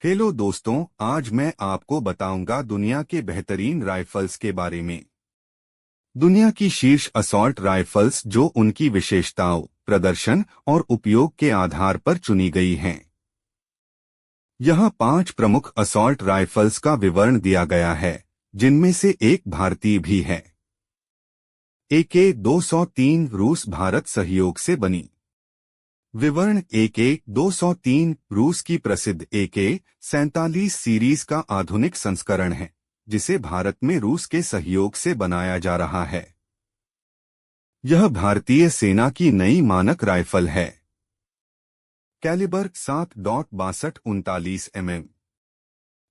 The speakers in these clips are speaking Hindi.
हेलो दोस्तों, आज मैं आपको बताऊंगा दुनिया के बेहतरीन राइफल्स के बारे में। दुनिया की शीर्ष असॉल्ट राइफल्स जो उनकी विशेषताओं, प्रदर्शन और उपयोग के आधार पर चुनी गई हैं। यहाँ 5 प्रमुख असॉल्ट राइफल्स का विवरण दिया गया है, जिनमें से एक भारतीय भी है। AK-203 रूस भारत सहयोग से बनी। विवरण AK-203 रूस की प्रसिद्ध AK-47 सीरीज का आधुनिक संस्करण है, जिसे भारत में रूस के सहयोग से बनाया जा रहा है। यह भारतीय सेना की नई मानक राइफल है। Calibre 7.62-39 mm।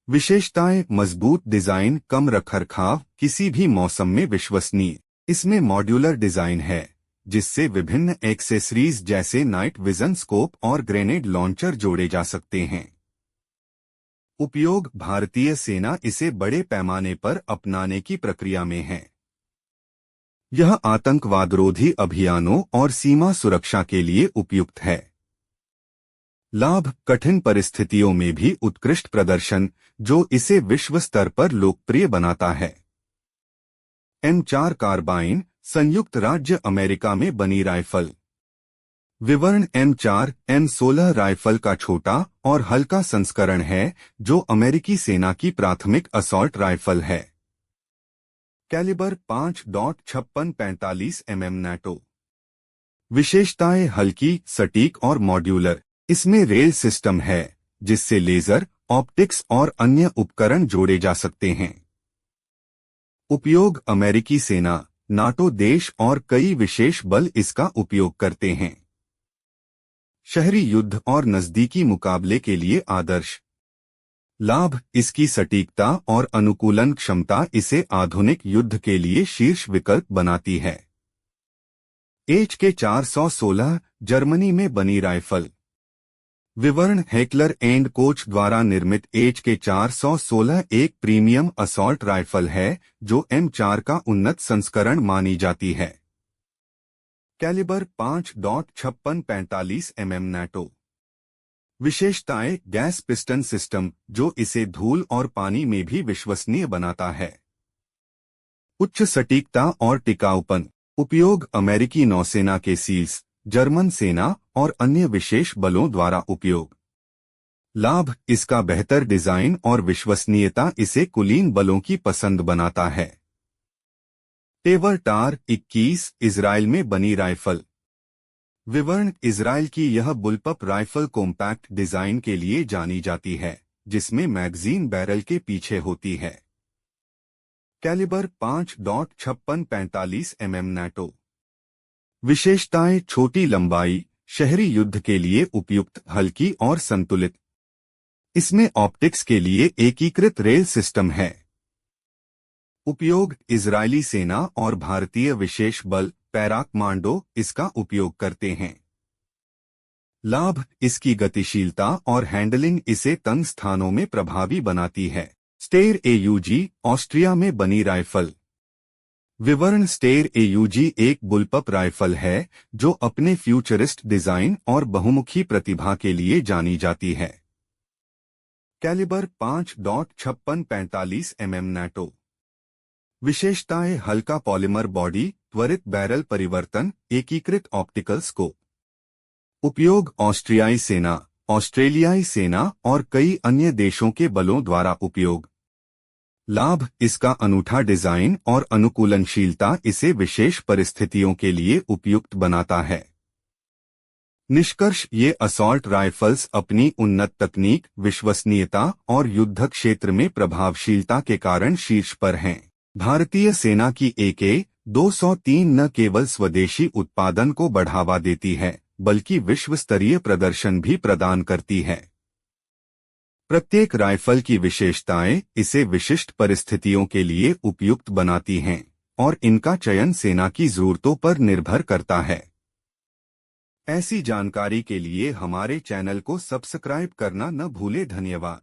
विशेषताएं: मजबूत डिजाइन, कम रखरखाव, किसी भी मौसम में विश्वसनीय। इसमें मॉड्यूलर डिजाइन है, जिससे विभिन्न एक्सेसरीज जैसे नाइट विजन स्कोप और ग्रेनेड लॉन्चर जोड़े जा सकते हैं। उपयोग: भारतीय सेना इसे बड़े पैमाने पर अपनाने की प्रक्रिया में है। यह आतंकवादरोधी अभियानों और सीमा सुरक्षा के लिए उपयुक्त है। लाभ: कठिन परिस्थितियों में भी उत्कृष्ट प्रदर्शन, जो इसे विश्व स्तर पर लोकप्रिय बनाता है। M4 कार्बाइन संयुक्त राज्य अमेरिका में बनी राइफल। विवरण: M4 M16 राइफल का छोटा और हल्का संस्करण है, जो अमेरिकी सेना की प्राथमिक असॉल्ट राइफल है। Calibre 5.56-45 mm NATO. विशेषताएं: हल्की, सटीक और मॉड्यूलर। इसमें रेल सिस्टम है, जिससे लेजर, ऑप्टिक्स और अन्य उपकरण जोड़े जा सकते हैं। उपयोग: अमेरिकी सेना, नाटो देश और कई विशेष बल इसका उपयोग करते हैं। शहरी युद्ध और नजदीकी मुकाबले के लिए आदर्श। लाभ: इसकी सटीकता और अनुकूलन क्षमता इसे आधुनिक युद्ध के लिए शीर्ष विकल्प बनाती है। HK-416 जर्मनी में बनी राइफल। विवरण: हेकलर एंड कोच द्वारा निर्मित HK-416 एक प्रीमियम असॉल्ट राइफल है, जो M4 का उन्नत संस्करण मानी जाती है। Calibre 5.56-45 mm NATO. विशेषताएं: गैस पिस्टन सिस्टम, जो इसे धूल और पानी में भी विश्वसनीय बनाता है। उच्च सटीकता और टिकाऊपन। उपयोग: अमेरिकी नौसेना के सील्स, जर्मन सेना और अन्य विशेष बलों द्वारा उपयोग। लाभ: इसका बेहतर डिजाइन और विश्वसनीयता इसे कुलीन बलों की पसंद बनाता है। टेवर टार 21 इजराइल में बनी राइफल। विवरण: इजराइल की यह बुलपअप राइफल कॉम्पैक्ट डिजाइन के लिए जानी जाती है, जिसमें मैगजीन बैरल के पीछे होती है। Calibre 5.56-45 mm NATO. विशेषताएं: छोटी लंबाई, शहरी युद्ध के लिए उपयुक्त, हल्की और संतुलित। इसमें ऑप्टिक्स के लिए एकीकृत रेल सिस्टम है। उपयोग: इजरायली सेना और भारतीय विशेष बल पैराकमांडो इसका उपयोग करते हैं। लाभ: इसकी गतिशीलता और हैंडलिंग इसे तंग स्थानों में प्रभावी बनाती है। स्टेयर AUG ऑस्ट्रिया में बनी राइफल। विवरण: स्टेयर AUG एक बुलपअप राइफल है, जो अपने फ्यूचरिस्ट डिजाइन और बहुमुखी प्रतिभा के लिए जानी जाती है। Calibre 5.56-45 mm NATO. विशेषताएं: हल्का पॉलीमर बॉडी, त्वरित बैरल परिवर्तन, एकीकृत ऑप्टिकल स्कोप। उपयोग: ऑस्ट्रियाई सेना, ऑस्ट्रेलियाई सेना और कई अन्य देशों के बलों द्वारा उपयोग। लाभ: इसका अनूठा डिजाइन और अनुकूलनशीलता इसे विशेष परिस्थितियों के लिए उपयुक्त बनाता है। निष्कर्ष: ये असॉल्ट राइफल्स अपनी उन्नत तकनीक, विश्वसनीयता और युद्ध क्षेत्र में प्रभावशीलता के कारण शीर्ष पर हैं। भारतीय सेना की AK-203 न केवल स्वदेशी उत्पादन को बढ़ावा देती है, बल्कि विश्व स्तरीय प्रदर्शन भी प्रदान करती है। प्रत्येक राइफल की विशेषताएं इसे विशिष्ट परिस्थितियों के लिए उपयुक्त बनाती हैं, और इनका चयन सेना की जरूरतों पर निर्भर करता है। ऐसी जानकारी के लिए हमारे चैनल को सब्सक्राइब करना न भूलें। धन्यवाद।